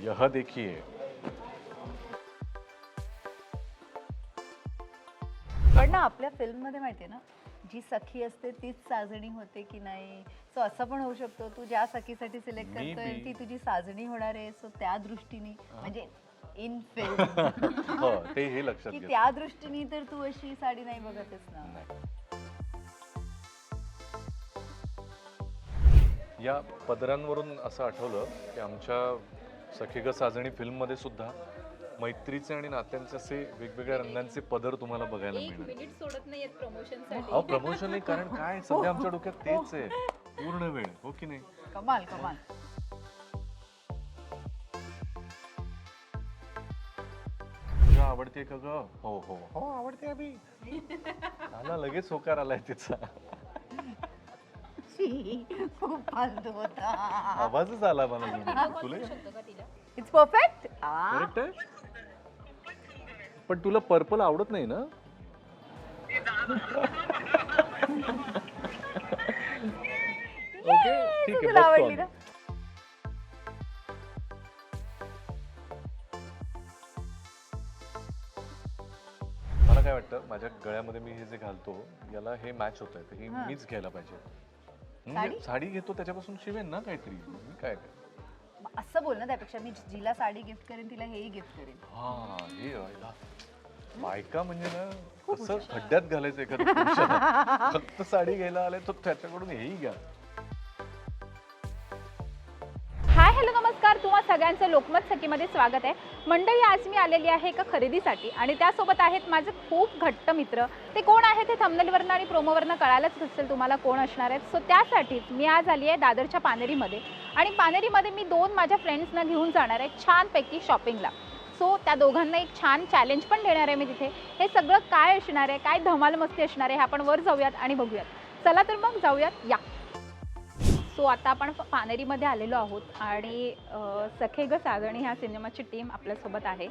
यह देखिए. पण ना आपल्या फिल्म मध्ये माहितीये ना, जी सखी असते तीच साजणी होते की नाही. सो असं पण होऊ शकतो तू ज्या सखीसाठी सिलेक्ट करतोय ती तुझी साजणी होणार आहे. सो त्या दृष्टीने म्हणजे इन फिल्म हो, ते हे लक्षात की घे. त्या दृष्टीने तर तू अशी साडी नाही बघतच ना. या पदरांवरून असं आठवलं की आमच्या सखी ग साजणी फिल्ममध्ये सुद्धा मैत्रीचे आणि नात्यांचे असे वेगवेगळ्या रंगांचे पदर तुम्हाला बघायला मिळणार. मिनिट सोडत नाहीयेत प्रमोशनसाठी. अहो प्रमोशन आहे, कारण काय सध्या आमच्या डोक्यात तेच आहे पूर्ण वेळ, हो की नाही? कमाल कमाल. तुझ्या आवडते का ग? हो हो हो आवडते अभि. आला लगेच होकार आलाय तिचा. खूप फालतू होता. आवाजच आला मला. तुला इट्स परफेक्ट. करेक्ट आहे. पण तुला पर्पल आवडत नाही ना? ओके ठीक आहे, तुला बघतो आवडली आम्ही. ना. मला काय वाटतं, माझ्या गळ्यामध्ये मी हे जे घालतो याला हे मॅच होत आहे, हे मीच घ्यायला पाहिजे. म्हणजे साडी घेतो त्याच्यापासून शिवेन ना काहीतरी. मी काय असं बोल ना, त्यापेक्षा मी जिला साडी गिफ्ट करेन तिला हेही गिफ्ट करेन. हा हे बायका म्हणजे ना कसं खड्ड्यात घालायचं एखाद्या पुरुषाला. फक्त साडी घ्यायला आले तर त्याच्याकडून हेही घ्या. हाय हॅलो नमस्कार, तुम्हा सगळ्यांचं लोकमत सखीमध्ये स्वागत आहे. मंडळी, आज मी आलेली आहे एका खरेदीसाठी आणि त्यासोबत आहेत माझे खूप घट्ट मित्र. ते कोण आहेत ते थंबनेलवरनं आणि प्रोमोवरनं कळायलाच असेल तुम्हाला कोण असणार आहेत. सो त्यासाठीच मी आज आली आहे दादरच्या पानेरीमध्ये आणि पानेरीमध्ये मी 2 माझ्या फ्रेंड्सना घेऊन जाणार आहे छानपैकी शॉपिंगला. सो त्या दोघांना एक छान चॅलेंज पण देणार आहे मी तिथे. हे सगळं काय असणार आहे, काय धमाल मस्ती असणार आहे, हे आपण वर जाऊयात आणि बघूयात. चला तर मग जाऊयात या. सो आता आपण पानेरीमध्ये आलेलो आहोत आणि सखे ग साजणी ह्या सिनेमाची टीम आपल्यासोबत आहे.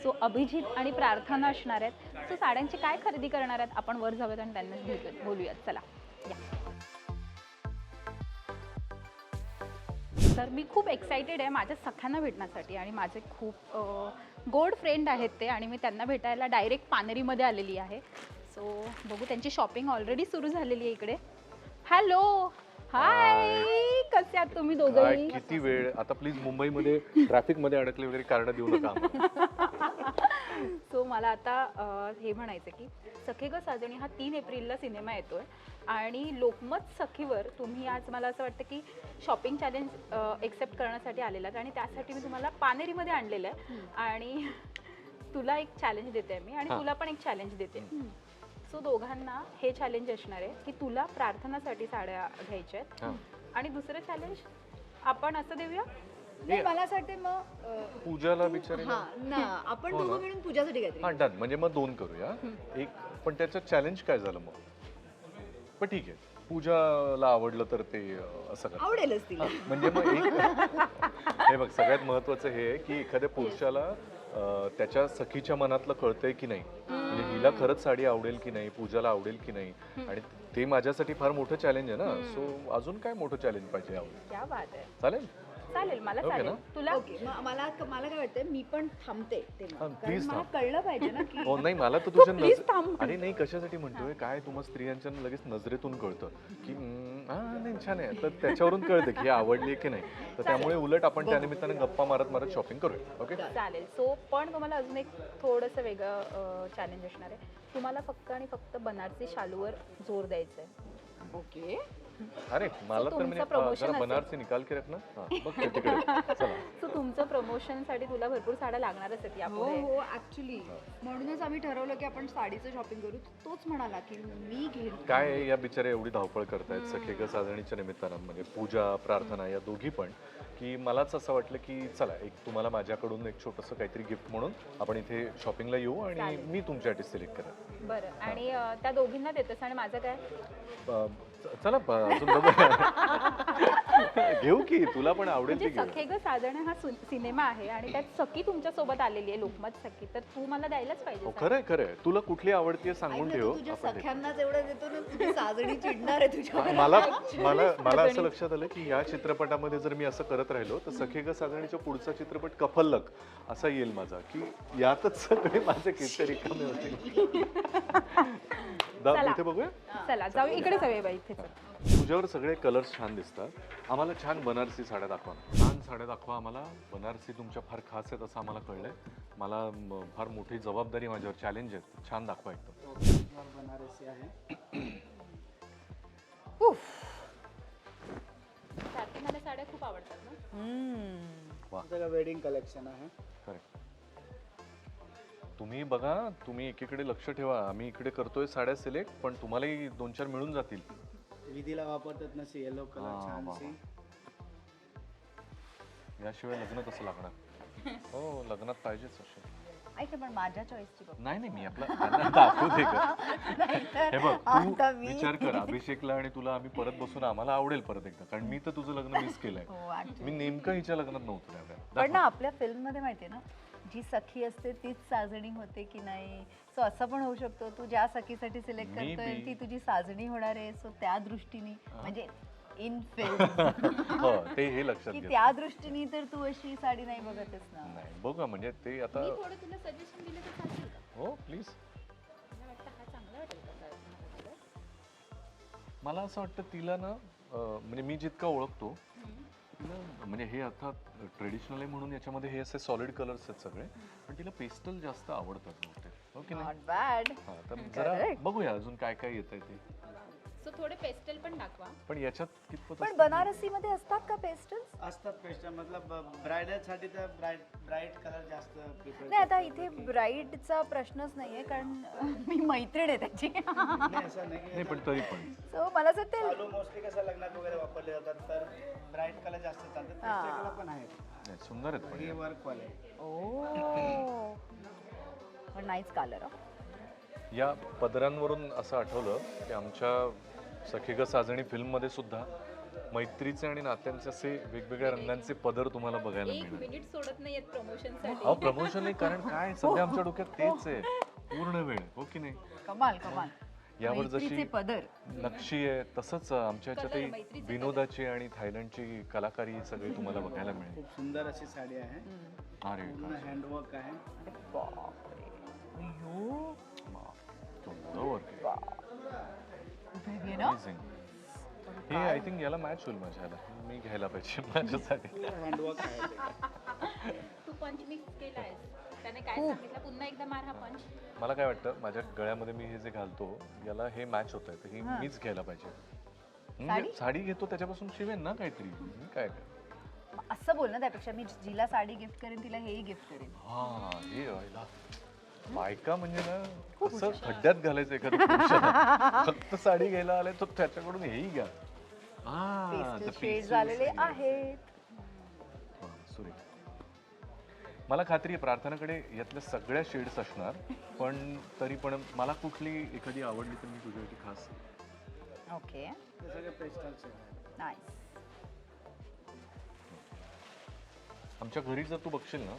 सो अभिजित आणि प्रार्थना असणार आहेत. सो साड्यांची काय खरेदी करणार आहेत आपण वर जाऊयात आणि त्यांना बोलूयात. चला या. तर मी खूप एक्सायटेड आहे माझ्या सख्यांना भेटण्यासाठी आणि माझे खूप गोड फ्रेंड आहेत ते आणि मी त्यांना भेटायला डायरेक्ट पानेरीमध्ये आलेली आहे. सो बघू, त्यांची शॉपिंग ऑलरेडी सुरू झालेली आहे इकडे. हॅलो, हाय, कसे आहात तुम्ही दोघंही? किती वेळ. आता प्लीज मुंबईमध्ये ट्रॅफिक मध्ये अडकले वगैरे कारण देऊ नका आम्हाला. सो मला आता हे म्हणायचं की सखे ग साजणी हा 3 एप्रिलला सिनेमा येतोय आणि लोकमत सखीवर तुम्ही आज मला असं वाटतं की शॉपिंग चॅलेंज एक्सेप्ट करण्यासाठी आलेला आणि त्यासाठी मी तुम्हाला पानेरीमध्ये आणलेलं आहे आणि तुला एक चॅलेंज देते मी आणि तुला पण एक चॅलेंज देते. सो दोघांना हे चॅलेंज असणार आहे की तुला प्रार्थनासाठी साड्या घ्यायच्या आहेत आणि दुसरं चॅलेंज आपण असं देऊया. नाही, मला असं वाटतं मग पूजाला बिचारी आपण दोघं मिळून पूजासाठी काहीतरी. हा डन. म्हणजे मग 2 करूया. एक पण त्याचं चॅलेंज काय झालं मग? पण ठीक आहे, पूजाला आवडलं तर ते असं करा. आवडेलच तिला. म्हणजे मग एक हे बघ, सगळ्यात महत्वाचं हे आहे की एखाद्या पुरुषाला त्याच्या सखीच्या मनातलं कळतंय की नाही, म्हणजे हिला खरंच साडी आवडेल की नाही, पूजाला आवडेल की नाही. आणि ते माझ्यासाठी फार मोठं चॅलेंज आहे ना. सो अजून काय मोठं चॅलेंज पाहिजे यावर? क्या बात आहे. चालेल चालेल, मला Okay चालेल. ना? तुला ओके, मला काय वाटतं, मी पण थांबते तेव्हा. कारण प्लीज मला थांब. कळलं पाहिजे ना की हो नाही, मला तर तुझ्या please थांब. अरे नाही, कशासाठी म्हणतोय, काय तुम्हाला स्त्रियांच्या लगेच नजरेतून कळतं की हा नाही छान आहे, तर त्याच्यावरून कळतं की हे आवडली की नाही. तर त्यामुळे उलट आपण त्यानिमित्ताने गप्पा मारत मारत शॉपिंग करूया. ओके चालेल. सो पण तुम्हाला अजून एक थोडंसं वेगळं चॅलेंज असणार आहे. तुम्हाला फक्त आणि फक्त बनारसी शालूवर जोर द्यायचा आहे. ओके. अरे मला तर तुमचं म्हणजे promotion जरा असेल. बनारसी निकाल के रखना. बघ ते तिकडे. चला. सो तुमचं प्रमोशनसाठी तुला भरपूर साड्या लागणारच आहेत हो यापुढे. हो, ऍक्च्युली म्हणूनच आम्ही ठरवलं की आपण साडीचं शॉपिंग करू. तोच म्हणाला की मी घेईन. काय आहे, या बिचारे एवढी धावपळ करतायत सखे ग साजणीच्या निमित्तानं, म्हणजे पूजा प्रार्थना या दोघी पण, की मलाच असं वाटलं की चला एक तुम्हाला माझ्याकडून एक छोटंसं काहीतरी गिफ्ट म्हणून आपण इथे शॉपिंगला येऊ आणि चालेल. मी तुमच्यासाठी सिलेक्ट करेन. बरं, आणि त्या दोघींना देतस आणि माझं काय? चला अजून बघूया. घेऊ की तुला पण आवडेल म्हणजे ती घेऊ. सखे ग साजणे हा सिनेमा आहे आणि त्यात सखी तुमच्या सोबत आलेली आहे, लोकमत सखी, तर तू मला द्यायलाच पाहिजे. हो खरंय खरंय, तुला कुठली आवडतीये सांगून ऐक ना, ठेव. तू तुझ्या आपण ते- सख्यांनाच एवढं देतो ना, तुझी साजणी चिडणार आहे तुझ्यावर. मला मला मला असं लक्षात आलं की या चित्रपटामध्ये जर मी असं करत राहिलो तर सखे ग साजणीचा पुढचा चित्रपट कफल्लक असा येईल माझा, की यातच सगळे माझे किस्से रिकामे होतील. चला. इथे बघूया. चला जाऊ, इकडे जाऊया बाई, इथे चल. तुझ्यावर सगळे कलर्स छान दिसतात. आम्हाला छान बनारसी साड्या दाखवा, छान साड्या दाखवा आम्हाला. बनारसी तुमच्या फार खास आहेत असं आम्हाला कळलंय. मला फार मोठी जबाबदारी माझ्यावर, चॅलेंज आहे. छान दाखवा एकदम. बनारसी आहे. सारखी मला साड्या खूप आवडतात ना. हम्म. सगळं वेडिंग कलेक्शन आहे. करेक्ट. तुम्ही बघा, तुम्ही एकीकडे लक्ष ठेवा. आम्ही इकडे करतोय साड्या सिलेक्ट, पण तुम्हालाही 2-4 मिळून जातील. विधीला वापरतात नशी येलो कलर हा, छानशी. याशिवाय लग्न कसं लागणार? हो, लग्नात पाहिजेच असे. ऐक ना, पण माझ्या चॉईसची बघ. नाही मी आपलं त्यांना दाखवू दे का. नाहीतर हे बघ, आता तू मी विचार कर, अभिषेकला आणि तुला आम्ही परत बसून आम्हाला आवडेल परत एकदा, कारण मी तर तुझं लग्न मिस केलंय. हो, actually. मी नेमकं हिच्या लग्नात नव्हतो त्यावेळेला. पण ना दाखव. आपल्या फिल्म मध्ये माहितीये ना, जी सखी असते तीच साजणी होते की नाही. सो असं पण होऊ शकतो, तू ज्या सखीसाठी सिलेक्ट Maybe. करतोय ती तुझी साजणी होणार आहे. सो त्या दृष्टीने म्हणजे इन फिल्म हो, ते हे लक्षात की घे. त्या दृष्टीने तर तू अशी साडी नाही बघतच ना. नाही बघा, म्हणजे ते आता मी थोडं तुला सजेशन दिलं तर चालेल का? हो प्लीज. मला वाटतं हा चांगला वाटेल का साडी? मला असं वाटतं तिला ना म्हणजे मी जितका ओळखतो तिला, म्हणजे हे अर्थात ट्रेडिशनल आहे म्हणून याच्यामध्ये हे असे सॉलिड कलर्स आहेत सगळे, पण तिला पेस्टल जास्त आवडतात बहुतेक. हो की नाही? Not bad. हा, तर जरा Correct. बघूया अजून काय काय येत आहे ते. सो थोडे पेस्टल पण दाखवा. पण याच्यात कितपत पण असतं? बनारसी मध्ये असतात का पेस्टल्स? असतात पेस्ट मतलब ब्रायडल साठी तर ब्राईट कलर जास्त प्रिफर. नाही, आता इथे ब्राईडचा प्रश्नच नाहीये, कारण मी मैत्रीण आहे त्याची. नाही असं नाही नाही पण तरी पण सो मला असं ते चालू मोस्टली कसं लग्नात वगैरे वापरले जातात, तर ब्राईट कलर जास्त चालतात. पेस्टल कलर पण आहेत. नाही, सुंदर आहेत पण हे हे. वर्क वाले. ओ, पण नाहीच कलर. या पदरांवरून असं आठवलं की आमच्या सखी ग साजणी फिल्ममध्ये सुद्धा मैत्रीचे आणि नात्यांचे असे वेगवेगळ्या रंगांचे पदर तुम्हाला बघायला एक मिळणार. मिनिट सोडत नाहीयेत प्रमोशन साठी. अहो प्रमोशन नाही, कारण काय सध्या आमच्या डोक्यात तेच आहे पूर्ण वेळ. हो की नाही? कमाल कमाल. यावर जशी मैत्रीचे पदर. नक्षी आहे तसंच आमच्या कलर, ह्याच्यातही मैत्रीचे विनोदाची आणि थायलंडची कलाकारी सगळी तुम्हाला बघायला मिळेल. खूप सुंदर अशी साडी आहे. अरे पूर्ण हँडवर्क आहे. Baby, no? हे आय थिंक याला मॅच होईल माझ्याला. मी घ्यायला पाहिजे माझ्यासाठी. हँडवर्क आहे ते. तू पंच मिक्स केलायस, त्याने काय सांगितलं? पुन्हा एकदा मार हा पंच. मला काय वाटतं, माझ्या गळ्यामध्ये मी हे जे घालतो याला हे मॅच होत आहे, तर ही मीच घ्यायला पाहिजे. म्हणजे साडी घेतो त्याच्यापासून शिवेन ना काहीतरी. मी काय असं बोल ना, त्यापेक्षा मी जिला साडी गिफ्ट करेन तिला हेही गिफ्ट करेन. हा हे व्हायला बायका म्हणजे ना असं खड्ड्यात घालायचं एखाद्या पुरुषाला. फक्त साडी घ्यायला आले तर त्याच्याकडून हेही घ्या. पेस्टल शेड झालेले आहेत. सुरेख. मला खात्री आहे प्रार्थनाकडे यातल्या सगळ्या शेड्स असणार, पण तरी पण मला कुठली एखादी आवडली तर मी तुझ्यासाठी खास. ओके, ते सगळे पेस्टलचे आहे. नाईस. आमच्या घरी जर तू बघशील ना,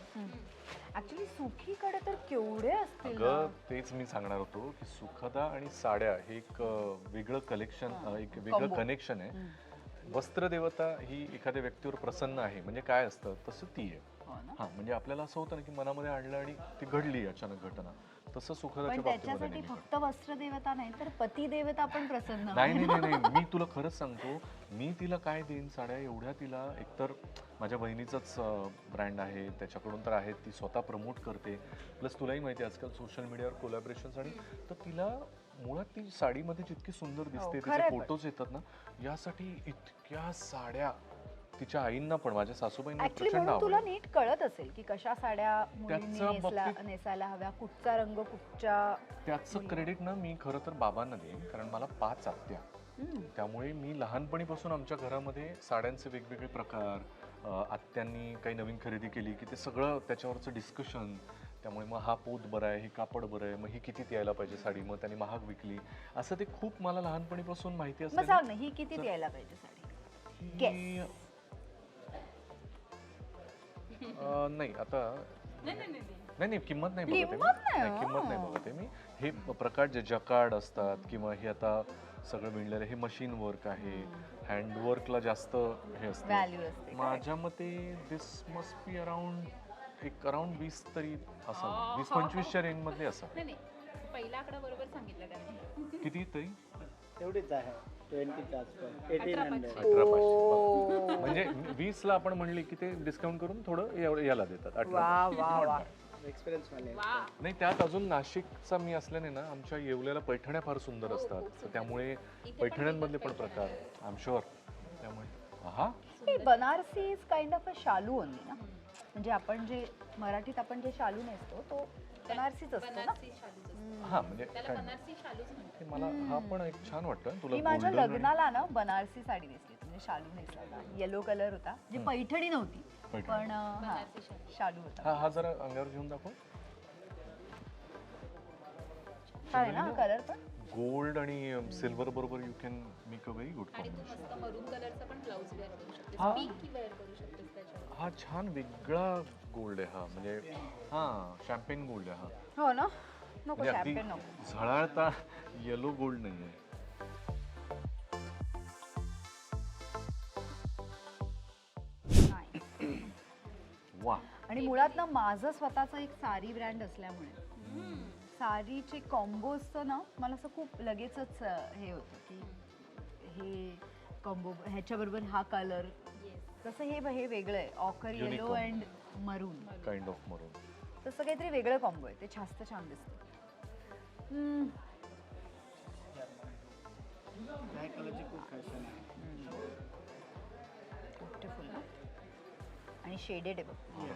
ऍक्च्युली सुखीकडे तर केवढे असतील ना. अगं तेच मी सांगणार होतो की सुखदा आणि साड्या हे एक वेगळं कलेक्शन, एक वेगळं Combo. कनेक्शन आहे. वस्त्रदेवता ही एखाद्या व्यक्तीवर प्रसन्न आहे म्हणजे काय असतं तसं ती आहे. हो ना? हा म्हणजे आपल्याला असं होतं ना की मनामध्ये आणलं आणि ती घडली अचानक घटना. तसं सुखदाच्या पण बाबतीमध्ये त्याच्यासाठी नेहमी घडतं. फक्त वस्त्र देवता नाही तर पती देवता पण प्रसन्न नाही नाही नाही नाही, मी तुला खरंच सांगतो, मी तिला काय देईन साड्या एवढ्या. तिला एकतर माझ्या बहिणीचाच ब्रँड आहे, त्याच्याकडून तर आहे, ती स्वतः प्रमोट करते. प्लस तुलाही माहिती आहे आजकाल सोशल मीडियावर कोलॅबरेशन्स, आणि तर तिला मुळात ती साडीमध्ये जितकी सुंदर दिसते, खरंय तिचे पण. फोटोज येतात ना, यासाठी इतक्या साड्या तिच्या आईंना पण, माझ्या सासूबाईंना ऍक्च्युली प्रचंड म्हणून तुला आवडल्या. नीट कळत असेल की कशा साड्या मुलींनी त्याच्या बाबतीत- नेसायला हव्या, कुठचा रंग कुठच्या. त्याचं क्रेडिट ना मी खरं तर बाबांना देईन, कारण मला 5 आत्या. त्यामुळे मी लहानपणीपासून आमच्या घरामध्ये साड्यांचे वेगवेगळे प्रकार, आत्यांनी काही नवीन खरेदी केली की ते सगळं त्याच्यावरचं डिस्कशन. त्यामुळे मग हा पोत बरा आहे, हे कापड बरं आहे, मग ही कितीत यायला पाहिजे साडी, मग त्यांनी महाग विकली, असं ते खूप मला लहानपणीपासून माहिती मग असतं. सांग ना, ही किती यायला पाहिजे साडी? Guess. नाही आता नाही किंमत नाही बघत आहे किंमत मी. नाही, नाही, किंमत नाही हो. बघत आहे मी. हे प्रकार जे जकार्ड असतात किंवा हे आता सगळं विणलेलं हे मशीन वर्क आहे, हँडवर्कला जास्त हे असतं. व्हॅल्यू असते. माझ्या मते दिस मस्ट बी अराउंड 20 तरी असावं, 20-25च्या रेंज मधली असावं. नाही पहिला आकडा बरोबर सांगितलं त्याने. किती तरी तेवढीच आहे 20च्या आसपास 1800. 18,500 म्हणजे 20ला आपण म्हणले की ते डिस्काउंट करून थोडं याला देतात 18,500. वा वा वा. एक्सपिरियन्स वाले आहेत. वा नाही त्यात अजून नाशिकचा मी असल्याने ना आमच्या येवल्याला पैठण्या फार सुंदर असतात, तर त्यामुळे पैठण्यांमधले पण प्रकार आय एम शुअर. त्यामुळे हा Banarasi is kind of a शालू ओनली ना, म्हणजे आपण जे मराठीत आपण जे शालू नेसतो तो बनारसीच असतो ना. बनारसी शालूच असतो. हा म्हणजे त्याला काय बनारसी शालूच म्हणतात. ते मला हा पण एक छान वाटतं तुला मी माझ्या golden आणि- लग्नाला ना बनारसी साडी नेसली, म्हणजे शालू नेसला होता, येलो कलर होता, जी पैठणी नव्हती पैठणी. पण हा, बनारसी शालू. शालू हा होता. हा जरा अंगावर घेऊन दाखव. छान आहे ना कलर पण. गोल्ड आणि सिल्वर बरोबर you can make a very good आणि तू कॉम्बिनेशन. मस्त मरून कलरचा पण ब्लाऊज वेअर करू शकतेस, हा. पिंक वेअर करू शकतेस त्याच्यावर. हा छान वेगळा गोल्ड आहे हा, म्हणजे हा शॅम्पेन गोल्ड आहे हा, हो ना, नको म्हणजे अगदी शॅम्पेन नको. झळाळता येलो गोल्ड नाही आहे. नाही. वा आणि मुळात ना माझं स्वतःचं एक साडी ब्रँड असल्यामुळे साडीचे कॉम्बोजचं ना मला असं खूप लगेचच हे होतं की हे कॉम्बो ह्याच्याबरोबर हा कलर, तसं हे वेगळं आहे, ऑकर येलो Unicorn. अँड मरून, काइंड ऑफ मरून. तसं काहीतरी वेगळं कॉम्बो आहे, ते जास्त छान दिसतं. ह्या कलरची खूप फॅशन आहे. ब्युटिफुल ना, आणि शेडेड आहे बघ.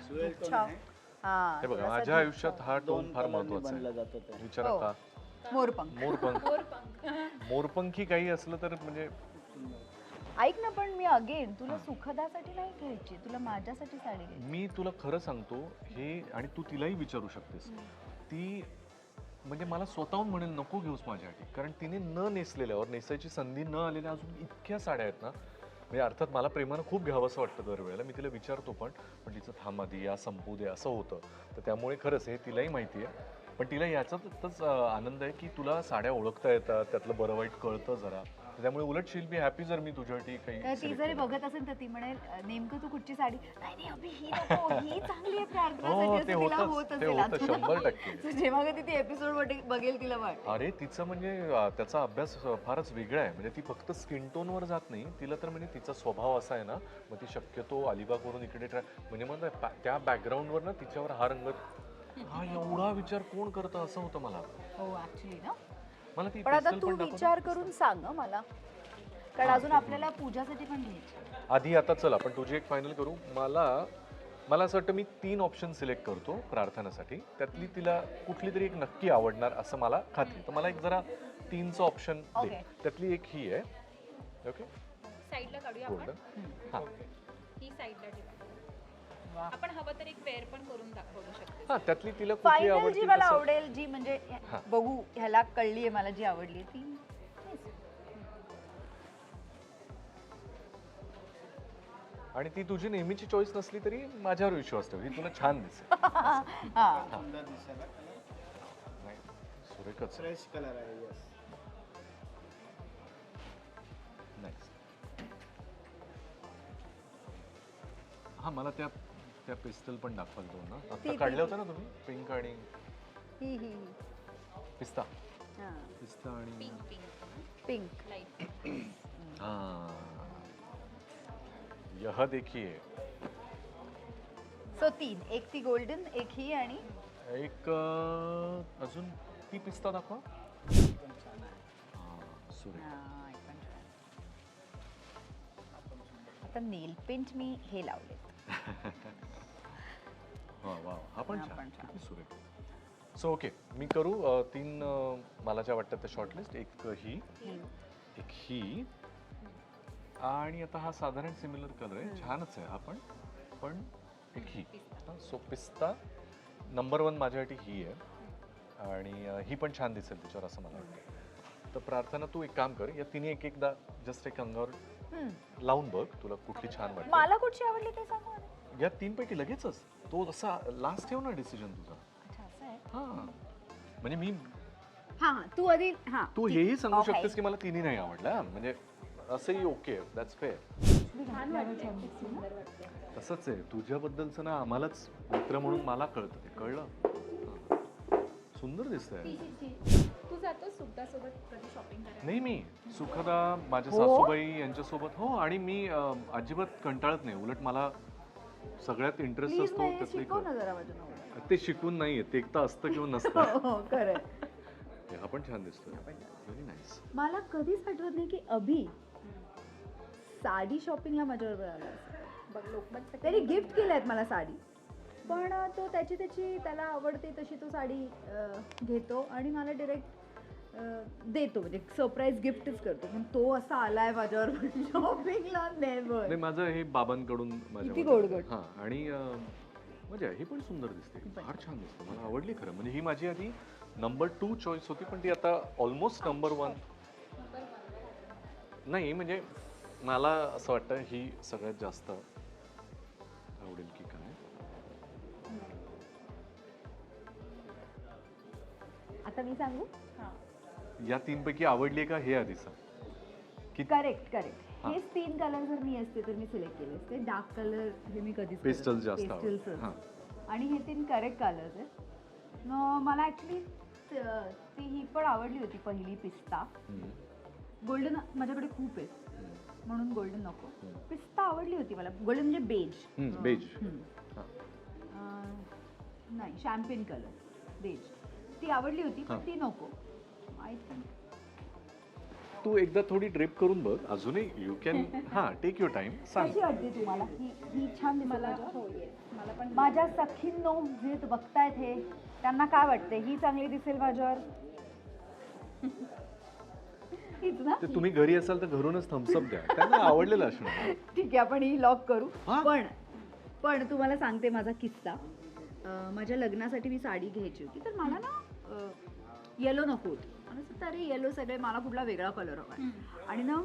Dual tone छान. आहे. हा, हे बघा थोडासा माझ्या आयुष्यात हा दोन टोन फार कलरने महत्वाचा बनलं आहे. जातं ते. विचारा हो. का मोरपंख. मोरपंख मोरपंखी काही असलं तर म्हणजे ऐक ना, पण मी अगेन तुला सुखदासाठी नाही घ्यायची, तुला माझ्यासाठी साडी घ्यायची. मी तुला खरं सांगतो हे, आणि तू तिलाही विचारू शकतेस, ती म्हणजे मला स्वतःहून म्हणेल नको घेऊस माझ्यासाठी, कारण तिने न नेसलेल्यावर, नेसायची संधी न आलेल्या अजून इतक्या साड्या आहेत ना, म्हणजे अर्थात मला प्रेमानं खूप घ्यावंसं वाटतं दरवेळेला, मी तिला विचारतो पण तिचं थांब आधी या संपू दे असं होतं. तर त्यामुळे खरंच हे तिलाही माहिती आहे, पण तिला याचाच आनंद आहे की तुला साड्या ओळखता येतात, त्यातलं बरं वाईट कळतं जरा, त्यामुळे उलट शील बी हॅपी जर मी तुझ्यासाठी तर काही ती select जरी केलं. बघत असेल तर ती म्हणेल नेमकं तू कुठची साडी, नाही नाही अभि ही नको, ही चांगली आहे हो, प्रार्थनासाठी, ते असं तिला होतंच, होत ते असेल होतं, आता. 100%. तर जेव्हा कधी ती एपिसोड बघेल तिला वाट अरे तिचं म्हणजे त्याचा अभ्यास फारच वेगळा आहे, म्हणजे ती फक्त स्किन टोनवर जात नाही, तिला तर म्हणजे तिचा स्वभाव असा आहे ना, मग ती शक्यतो अलिबागवरून इकडे म्हणजे मग त्या बॅकग्राऊंडवर ना तिच्यावर हा रंग, हा एवढा विचार कोण करतं असं होतं मला. हो ऍक्च्युली ना. मला ती पण आता पेस्टल तू पण दाखव ना. विचार करून सांग हं मला, कारण अजून आपल्याला पूजासाठी पण घ्यायची. आधी आता चल आपण तुझी एक फायनल करू. मला असं वाटतं मी 3 ऑप्शन सिलेक्ट करतो प्रार्थनासाठी, त्यातली तिला कुठली तरी एक नक्की आवडणार असं मला खात्री. तर मला एक जरा 3चं ऑप्शन दे. Okay. त्यातली एक ही आहे. ओके साईडला काढूया गोल्डन. आपण. हां ही साईडला ठेवा. वा. आपण हवं तर एक पेअर पण करून दाखवू शकते. हां त्यातली तिला कुठली फायनल आवडते जी मला तसं. आवडेल, जी म्हणजे हा. बघू ह्याला कळली आहे मला, जी आवडली ती आणि ती तुझी नेहमीची चॉईस नसली तरी माझ्यावर विश्वास ठेव, ही तुला छान दिसेल. हा. सुंदर दिसायला कलर. नाही, सुरेखच फ्रेश कलर आहे. यस. नाईस. हा मला त्या पिस्टल पण दाखवाल दोन ना, आता ती- काढल्या होत्या ना तुम्ही, पिंक आणि ही ही पिस्ता हा. पिस्ता आणि पिंक पिंक पिंक. लाईट. हाँ यह देखिए, सो 3, एक ती गोल्डन, एक ही आणि एक अजून ती पिस्ता दाखवा. सुरेख. हा, एक पण छान. आता नेल पेंट मी हे लावले. वा वा हा पण हा छान, पण छान. किती सुरेख. सो ओके मी करू 3 मला ज्या वाटतात त्या शॉर्टलिस्ट. एक ही, एक ही, आणि आता हा साधारण सिमिलर कलर आहे, छानच आहे हा पण एक ही. सो पिस्ता नंबर 1 माझ्यासाठी ही आहे, आणि ही पण छान दिसेल तिच्यावर असं मला वाटतं. तर प्रार्थना तू एक काम कर, या तिन्ही एकदा जस्ट एक अंगावर लावून बघ तुला कुठली छान वाटते. मला कुठची आवडली ते सांगू आधी. या 3 पैकी लगेचच तो असा लास्ट ठेव ना डिसिजन तुझा. अच्छा असं आहे. हा म्हणजे मी हा तू आधी हा तू हेही सांगू Okay. शकतेस की मला तिन्ही नाही आवडल्या म्हणजे असंही ओके दॅट्स फेअर. तसंच आहे तुझ्याबद्दलचं ना आम्हालाच मित्र म्हणून मला कळतं ते कळलं. हा. सुंदर दिसतंय. तू जातो सुद्धा सोबत कधी शॉपिंग करायला? नाही मी सुखदा माझ्या हो? सासूबाई यांच्यासोबत हो आणि मी अजिबात कंटाळत नाही उलट मला सगळ्यात इंटरेस्ट प्लीज असतो त्यातलं शिकव एक- ना जरा माझ्या नवऱ्याला. ते शिकून नाहीये ते एकदा असतं किंवा नसतं. हो खरं हा पण छान दिसतोय व्हेरी नाईस. मला कधीच आठवत नाही की अभि साडी शॉपिंगला माझ्याबरोबर आला असेल. बघ लोकमत त्याने गिफ्ट केल्यात मला साडी पण तो त्याची त्याला आवडते तशी तो साडी घेतो आणि मला डिरेक्ट देतो म्हणजे सरप्राईज गिफ्टच करतो पण तो असा आलाय माझ्यावर शॉपिंगला नेव्हर. नाही माझं हे बाबांकडून किती गोडगोड. हा आणि म्हणजे ही पण सुंदर दिसते फार छान दिसते मला आवडली खरं म्हणजे ही माझी आधी नंबर 2 चॉईस होती पण ती आता ऑलमोस्ट नंबर 1 नाही म्हणजे मला असं वाटतं ही सगळ्यात जास्त आवडेल की काय. आता मी सांगू या 3 पैकी आवडली का हे आधी सांग. की करेक्ट हेच 3 कलर जर मी असते तर मी सिलेक्ट केले असते. डार्क कलर हे मी कधीच Pastels जास्त आवडतात. पेस्टल्स हां. आणि हे 3 करेक्ट कलर्स आहेत. मला ऍक्च्युली ती ही पण आवडली होती पहिली पिस्ता. गोल्डन माझ्याकडे खूप आहेत म्हणून गोल्डन नको. पिस्ता आवडली होती मला. गोल्डन म्हणजे बेज. बेज नाही शॅम्पेन कलर बेज ती आवडली होती पण ती नको. आय थिंक तू एकदा थोडी ड्रेप करून बघ अजूनही यू कॅन हा टेक युअर टाइम सांग. कशी वाटते तुम्हाला ही छान दिसत मला माझ्या? हो येस मला पण माझ्या सखींनो जे बघतायत हे त्यांना काय वाटते ही चांगली दिसेल माझ्यावर? हीच ना? ते तुम्ही घरी असाल तर घरूनच थम्सअप द्या त्यांना आवडलेलं असणार. ठीक आहे आपण ही लॉक करू. हा? पण तुम्हाला सांगते माझा किस्सा. माझ्या लग्नासाठी मी साडी घ्यायची होती तर मला ना येलो नको होती. मला असं अरे येलो सगळे मला कुठला वेगळा कलर हवा आणि ना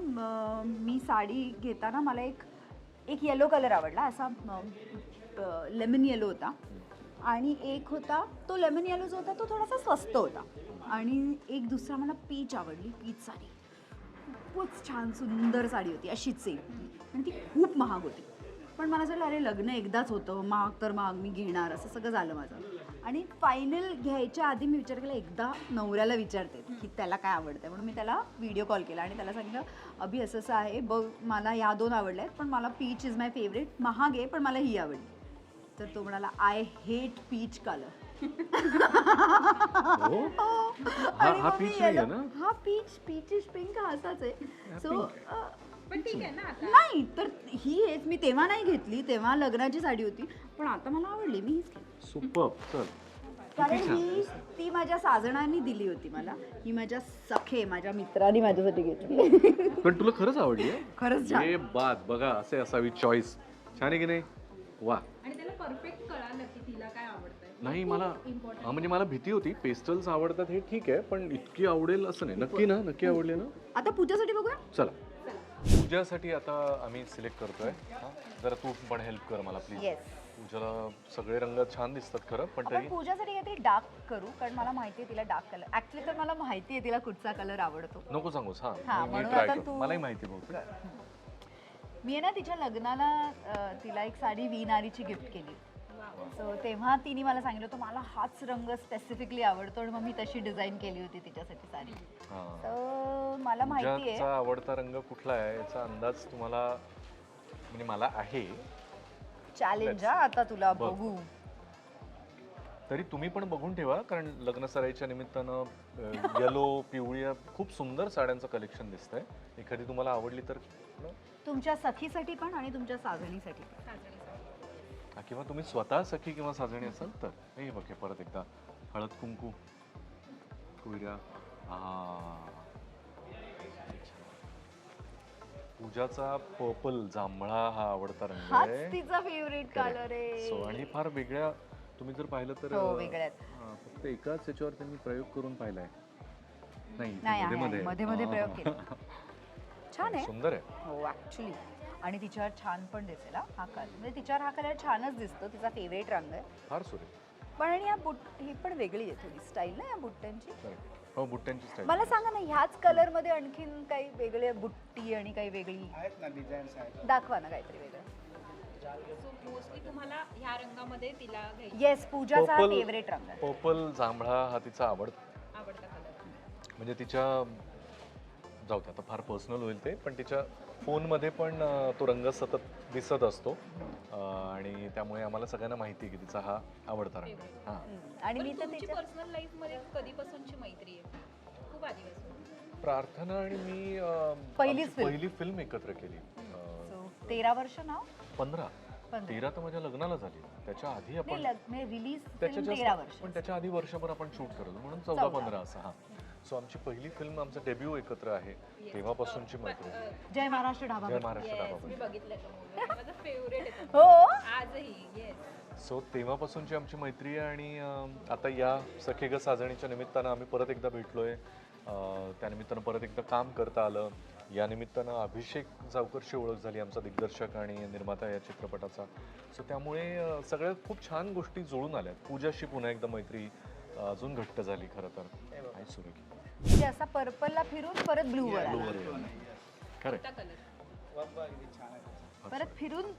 मी साडी घेताना मला एक येलो कलर आवडला असा लेमन येलो होता आणि एक होता तो लेमन येलो जो होता तो थोडासा स्वस्त होता आणि एक दुसरा मला पीच आवडली. पीच साडी खूपच छान सुंदर साडी होती अशीच सेम आणि ती खूप महाग होती. पण मला असं वाटलं अरे लग्न एकदाच होतं महाग तर महाग मी घेणार असं सगळं झालं माझं. आणि फायनल घ्यायच्या आधी मी विचार केला एकदा नवऱ्याला विचारते की त्याला काय आवडतं म्हणून मी त्याला व्हिडिओ कॉल केला आणि त्याला सांगितलं अभि असं असं आहे बघ मला ह्या 2 आवडल्या आहेत पण मला पीच इज माय फेवरेट महाग आहे पण मला ही आवडली. तर तो म्हणाला आय हेट पीच कलर. हा पीच नाहीये ना. हा पीच इज पिंक हा असाच आहे. सो पण ठीक आहे ना आता नाही तर ही हेच मी तेव्हा नाही घेतली तेव्हा लग्नाची साडी होती पण आता मला आवडली मी हीच घेतली. सुपर चल. कारण ही ती माझ्या साजणांनी दिली होती मला. ही माझ्या सखे माझ्या मित्रांनी माझ्यासाठी घेतली. पण तुला खरंच आवडली आहे? खरंच छान. हे बात बघा असे असावी चॉईस छान आहे की नाही. वा आणि त्याला परफेक्ट कळालं की तिला काय आवडतंय. नाही मला म्हणजे मला भीती होती पेस्टल्स आवडतात हे ठीक आहे पण इतकी आवडेल असं नाही. नक्की ना नक्की आवडली ना. आता पूजासाठी बघूया. चला पूजासाठी आता आम्ही सिलेक्ट करतोय. हा? जरा तू पण हेल्प कर मला प्लीज. येस पूजाला सगळे रंग छान दिसतात खरं पण आपण तरी पूजासाठी काहीतरी डार्क करू कारण मला माहिती आहे तिला डार्क कलर ऍक्च्युली तर मला माहिती आहे तिला कुठचा कलर आवडतो. नको सांगूस. हा, हा मी म्हणून ट्राय आता करतो तू- मलाही माहिती बघ. मी आहे ना तिच्या लग्नाला तिला एक साडी वीनारीची गिफ्ट केली. सो तेव्हा तिने मला सांगितलं होतं मला हाच रंग स्पेसिफिकली आवडतो आणि मग मी तशी डिझाईन केली होती तिच्यासाठी साडी. सो मला माहिती आहे पूजाचा आवडता रंग कुठला आहे याचा अंदाज तुम्हाला म्हणजे मला आहे. चॅलेंज आता तुला बघ. बघू. तरी तुम्ही पण बघून ठेवा कारण लग्न सराईच्या निमित्तानं येलो पिवळ्या खूप सुंदर साड्यांचं कलेक्शन दिसतंय. एखादी तुम्हाला आवडली तर तुमच्या सखीसाठी पण आणि तुमच्या साजणीसाठी पण. किंवा तुम्ही स्वतः सखी किंवा साजणी असाल तर हे बघ हे परत एकदा हळद कुंकू कुयऱ्या. पूजाचा पर्पल जांभळा हा आवडता रंग हाच आहे. तिचा फेवरेट कलर आहे. सो आणि फार वेगळ्या तुम्ही जर पाहिलं तर हो, वेगळ्या आहेत. फक्त एकाच याच्यावर त्यांनी प्रयोग करून पाहिलाय. नाही नाही मध्ये मध्ये मध्ये प्रयोग केला. छान आहे सुंदर आहे. हो ऍक्च्युली. आणि तिच्यावर छान पण दिसेल हा कलर, म्हणजे तिच्यावर हा कलर छानच दिसतो, तिचा फेवरेट रंग आहे. फार सुरेख. पण आणि या ही पण वेगळी आहे थोडी स्टाईल ना या बुट्ट्यांची. Correct. हो, बुट्ट्यांची स्टाईल. मला सांगा ना, ह्याच कलर मध्ये आणखीन काही वेगळे बुट्टी आणि काही वेगळी आहेत ना डिझाईन्स आहेत. दाखवा ना काहीतरी वेगळं. मोस्टली तुम्हाला ह्या रंगामध्ये तिला घ्यायची येस, पूजाचा हा Purple- फेवरेट रंग आहे. पर्पल जांभळा हा तिचा आवडता, आवडता कलर. म्हणजे तिच्या, जाऊ दे आता फार पर्सनल होईल ते, पण तिच्या फोनमध्ये पण तो रंग सतत दिसत असतो. आणि त्यामुळे आम्हाला सगळ्यांना माहिती आहे की तिचा हा आवडता रंग आहे. हां. आणि मी तर तुमची तिच्या पर्सनल लाईफ मध्ये कधीपासूनची मैत्री आहे? खूप आधीपासून. प्रार्थना आणि मी पहिलीच आमची film. पहिली फिल्म एकत्र केली. 13 वर्ष ना 15 15. 13 तर माझ्या लग्नाला झाली. त्याच्या आधी आपण नाही रिलीज त्याच्या 13 वर्ष. पण त्याच्या आधी वर्षभर आपण शूट करतो, म्हणून 14-15 असं. हां. सो आमची पहिली फिल्म, आमचा डेब्यू एकत्र आहे. तेव्हापासूनची मैत्री. जय महाराष्ट्र ढाबा. जय महाराष्ट्र ढाबा. मी बघितलं तो movie. माझा फेवरेट आहे तो. हो आजही. येस. सो तेव्हापासूनची आमची मैत्री आहे. आणि आता या सखे ग साजणीच्या निमित्तानं आम्ही परत एकदा भेटलोय. त्यानिमित्तानं परत एकदा काम करता आलं. या निमित्तानं अभिषेक जावकरशी ओळख झाली, आमचा दिग्दर्शक आणि निर्माता या चित्रपटाचा. सो त्यामुळे सगळ्या खूप छान गोष्टी जुळून आल्यात. पूजाशी पुन्हा एकदा मैत्री अजून घट्ट झाली खरं तर. आणि सुरेख. म्हणजे असा पर्पलला फिरून परत ब्लू वर आला. खरं कोणता कलर? वर्क अगदी छान आहे. परत फिरून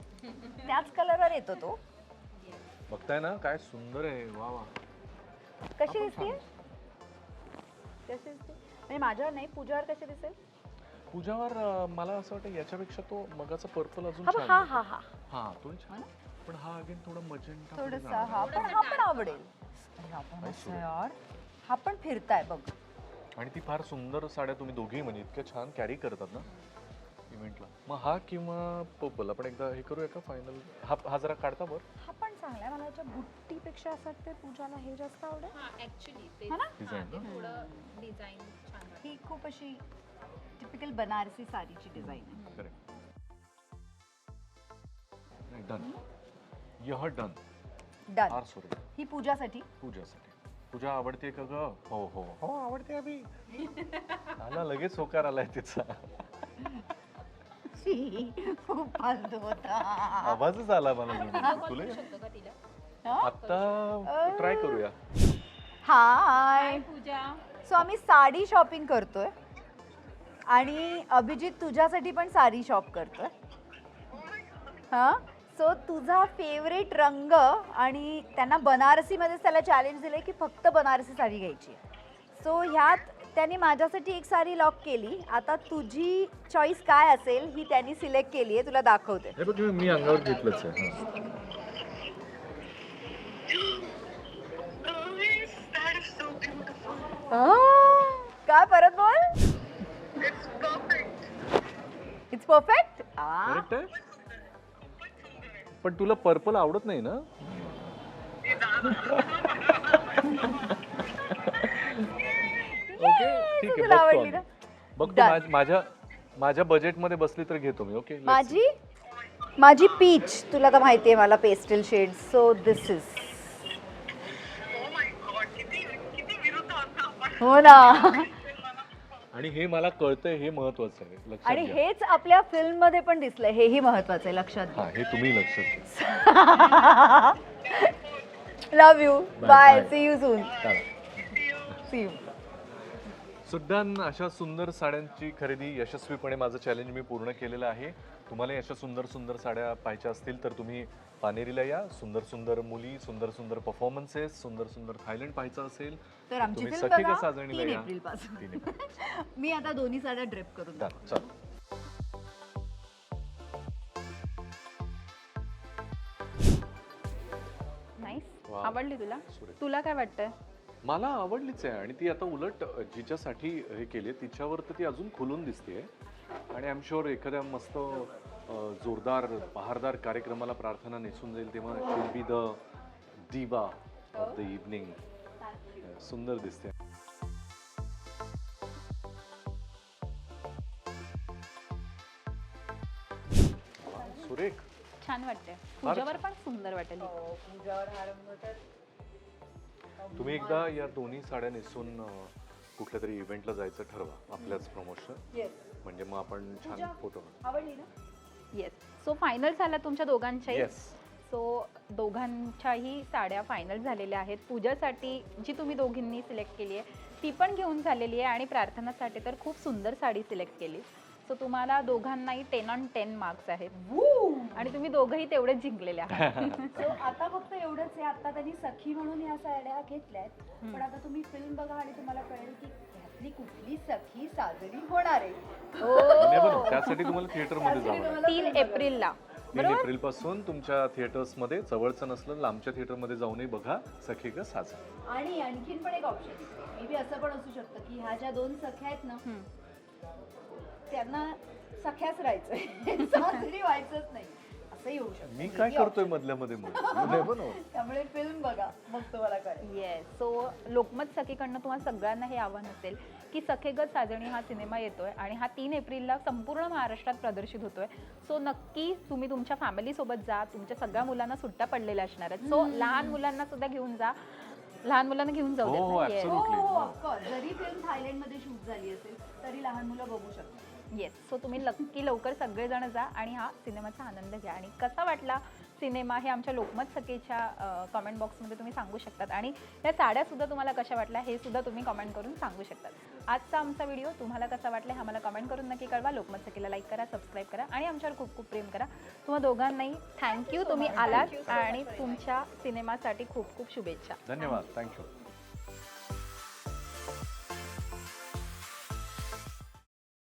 त्याच कलरवर येतो तो. बघताय ना काय सुंदर आहे. वा वा. कशी दिसते कशी दिसते म्हणजे माझ्यावर नाही, पूजावर कशी दिसेल? पूजावर मला असं वाटतं याच्यापेक्षा तो मगाचा पर्पल अजून हा छान हा आहे. हा हा हा तो छान. पण हा अगेन थोडा मजेंटा थोडसा हा पण आवडेल. अरे हा पण मस्त आहे यार. हा पण फिरताय बघ. आणि ती फार सुंदर साड्या तुम्ही दोघेही म्हणजे इतक्या छान कॅरी करतात ना इव्हेंटला. मग हा किंवा पर्पल आपण एकदा हे करूया का फायनल? हा जरा काढता बरं. हा पण चांगला आहे. मला याच्या बुट्टीपेक्षा असं वाटतं पूजाला हे जास्त आवडेल. हा ऍक्च्युली ते हा ना? Design ते ना? थोडं डिझाईन छान वाटतं. ही खूप अशी टिपिकल बनारसी साडीची डिझाईन आहे. करेक्ट. डन. यह डन. डन. फार सुरेख. ही पूजासाठी. पूजासाठी. पूजा आवडते का ग? हो हो हो आवडते. अभि आला लगेच होकार आलाय तिचा. खूप फालतू होता. आवाजच आला मला जोडून. तुला शकतो का तिला? आता ट्राय करूया. हाय. पूजा. सो आम्ही साडी शॉपिंग करतोय आणि अभिजित तुझ्यासाठी पण साडी शॉप करतोय. हा, सो तुझा फेवरेट रंग, आणि त्यांना बनारसीमध्येच त्याला चॅलेंज दिलंय की फक्त बनारसी साडी घ्यायची. सो ह्यात त्यांनी माझ्यासाठी एक साडी लॉक केली. आता तुझी चॉईस काय असेल ही त्यांनी सिलेक्ट केली आहे, तुला दाखवते. हे बघ मी अंगावर घेतलंच आहे. काय परत बोल. It's perfect. करेक्ट आहे. पण तुला पर्पल आवडत नाही ना? ओके ठीक आहे. तुला आवडली ना? बघतो माझ्या बजेटमध्ये बसली तर घेतो मी. ओके. माझी पीच तुला तर माहिती आहे मला pastel shade. So this is. हो ना. आणि हे मला कळतंय, हे महत्वाचं आहे. लक्षात आणि घ्या. हेच आपल्या फिल्म मध्ये पण दिसलंय, हेही महत्वाचं आहे, लक्षात हा हे तुम्ही लक्षात घ्या. घ्या. Love you. Bye. See you soon. चला. See you. सुद्धा अशा सुंदर साड्यांची खरेदी यशस्वीपणे माझं चॅलेंज मी पूर्ण केलेलं आहे. तुम्हाला अशा सुंदर सुंदर साड्या पाहिजे असतील तर तुम्ही पानेरीला या. सुंदर सुंदर मुली, सुंदर सुंदर परफॉर्मन्सेस, सुंदर सुंदर थायलंड पाहायचं असेल तर आमची तुम्ही फिल्म सखी बघा का साजणीला 3 या. एप्रिल पासून. 3 एप्रिल. मी आता दोन्ही साड्या ड्रेप करून Done. चल. नाईस. वा. आवडली तुला? सुरेख. तुला काय वाटतंय? मला आवडलीच आहे. आणि ती आता उलट जिच्यासाठी हे केली त्याच्यावर तर ती अजून खुलून दिसते. आणि आय एम शुअर एखाद्या मस्त जोरदार बहारदार कार्यक्रमाला प्रार्थना नेसून जाईल तेव्हा शील बी द दिवा ऑफ द इव्हनिंग. सुंदर दिसते. सुरेख. छान वाटते. पूजावर पण सुंदर वाटेल. तुम्ही एकदा या दोन्ही साड्या नेसून कुठल्या तरी इव्हेंटला जायचं ठरवा आपल्याच प्रमोशन. म्हणजे मग आपण छान फोटो आवडली ना? येस. सो फायनल झाला तुमच्या दोघांच्याही. येस. सो दोघांच्याही साड्या फायनल झालेल्या आहेत. पूजासाठी जी तुम्ही दोघींनी सिलेक्ट केली आहे ती पण घेऊन झालेली आहे आणि प्रार्थनासाठी तर खूप सुंदर साडी सिलेक्ट केली. सो तुम्हाला दोघांनाही 10 on 10 मार्क्स आहेत आणि तुम्ही दोघंही तेवढेच जिंकलेले आहात. So, आता फक्त एवढंच आहे, आता त्यांनी सखी म्हणून ह्या साड्या घेतल्यात, पण आता तुम्ही फिल्म बघा आणि तुम्हाला कळेल की त्यातली कुठली सखी साजरी होणार आहे. नाही बरं, त्यासाठी तुम्हाला थिएटरमध्ये जावं लागेल. 3 एप्रिलला 3 एप्रिल पासून तुमच्या थिएटर्समध्ये, जवळचं नसलं लांबच्या थिएटरमध्ये जाऊनही बघा सखी ग साजरी. आणि आणखीन पण एक ऑप्शन मे बी असं पण असू शकतं की ह्या ज्या 2 सख्या आहेत ना त्यांना सख्याच राहायचंय, साजरी व्हायचंच नाही, असंही होऊ शकतं. मी काय करतोय मधल्या मध्ये मग नाही बनवत. त्यामुळे फिल्म बघा मग तुम्हाला कळेल. येस. सो लोकमत सखीकडनं तुम्हाला सगळ्यांना हे आव्हान असेल की सखेगत साजणी हा सिनेमा येतोय आणि हा 3 एप्रिलला संपूर्ण महाराष्ट्रात प्रदर्शित होतोय. सो नक्की तुम्ही तुमच्या फॅमिलीसोबत जा. तुमच्या सगळ्या मुलांना सुट्ट्या पडलेल्या असणार आहेत. सो लहान मुलांना सुद्धा घेऊन जा. लहान मुलांना घेऊन जाऊ हो, हो, देत. Yes. absolutely. ऑफकोर्स जरी फिल्म थायलंडमध्ये शूट झाली असेल तरी लहान मुलं बघू शकतात. येस. सो तुम्ही नक्की लवकर सगळेजण जा आणि हा सिनेमाचा आनंद घ्या. आणि कसा वाटला सिनेमा हे आमच्या लोकमत सखीच्या कमेंट बॉक्समध्ये तुम्ही सांगू शकतात. आणि या साड्या सुद्धा तुम्हाला कशा वाटल्या हे सुद्धा तुम्ही कमेंट करून सांगू शकतात. आजचा आमचा व्हिडिओ तुम्हाला कसा वाटला हे आम्हाला कमेंट करून नक्की कळवा. लोकमत सखीला लाईक करा, सबस्क्राईब करा आणि आमच्यावर खूप खूप प्रेम करा. तुम्हा दोघांनाही थँक्यू, तुम्ही आलात आणि तुमच्या सिनेमासाठी खूप खूप शुभेच्छा. धन्यवाद. थँक्यू.